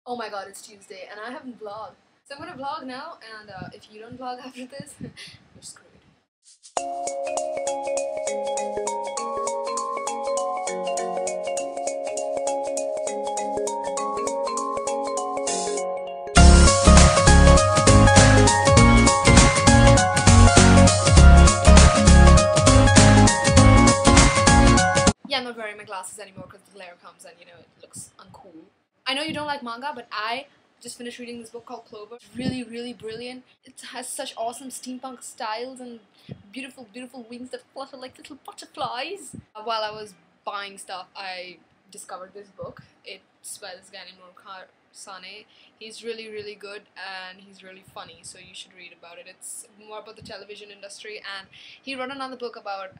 Oh my god, it's Tuesday and I haven't vlogged. So I'm gonna vlog now, and if you don't vlog after this, you're screwed. Yeah, I'm not wearing my glasses anymore because the glare comes and, it looks uncool. I know you don't like manga, but I just finished reading this book called Clover. It's really, really brilliant. It has such awesome steampunk styles and beautiful, beautiful wings that flutter like little butterflies. While I was buying stuff, I discovered this book. It's by this guy named Murukar Sane. He's really, really good and he's really funny, so you should read about it. It's more about the television industry, and he wrote another book about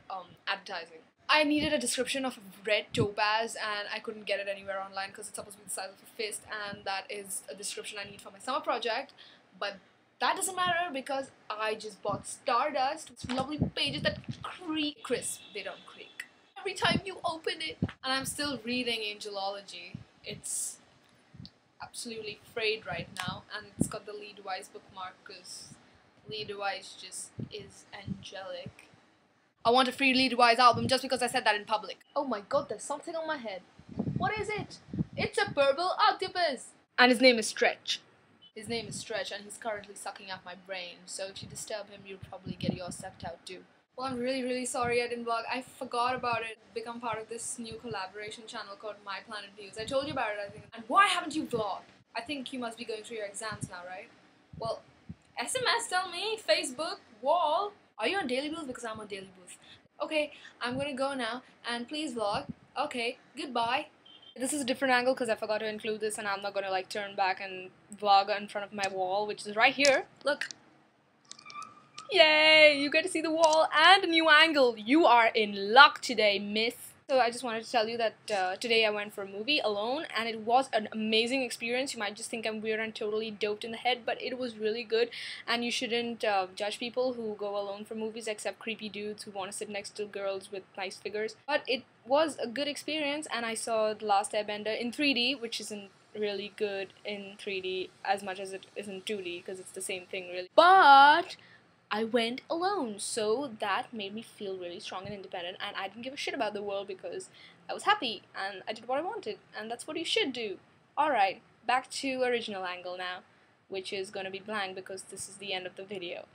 advertising. I needed a description of a red topaz and I couldn't get it anywhere online because it's supposed to be the size of a fist, and that is a description I need for my summer project. But that doesn't matter because I just bought Stardust. It's lovely pages that creak. Crisp, they don't creak every time you open it. And I'm still reading Angelology. It's absolutely frayed right now, and it's got the Lee Device bookmark because Lee Device just is angelic. I want a free Lee Device album just because I said that in public. Oh my god, there's something on my head. What is it? It's a purple octopus! And his name is Stretch. His name is Stretch and he's currently sucking out my brain, so if you disturb him, you'll probably get yours sucked out too. Well, I'm really, really sorry I didn't vlog. I forgot about it. Become part of this new collaboration channel called My Planet Views. I told you about it, I think. And why haven't you vlogged? I think you must be going through your exams now, right? Well, SMS, tell me. Facebook, wall. Are you on Daily Booth? Because I'm on Daily Booth. Okay, I'm gonna go now, and please vlog. Okay, goodbye. This is a different angle because I forgot to include this, and I'm not gonna like turn back and vlog in front of my wall, which is right here. Look. Yay! You get to see the wall and a new angle. You are in luck today, miss. So I just wanted to tell you that today I went for a movie alone, and it was an amazing experience. You might just think I'm weird and totally doped in the head, but it was really good, and you shouldn't judge people who go alone for movies except creepy dudes who want to sit next to girls with nice figures. But it was a good experience, and I saw The Last Airbender in 3D, which isn't really good in 3D as much as it is in 2D, because it's the same thing really. But I went alone, so that made me feel really strong and independent, and I didn't give a shit about the world because I was happy and I did what I wanted, and that's what you should do. Alright, back to original angle now, which is gonna be blank because this is the end of the video.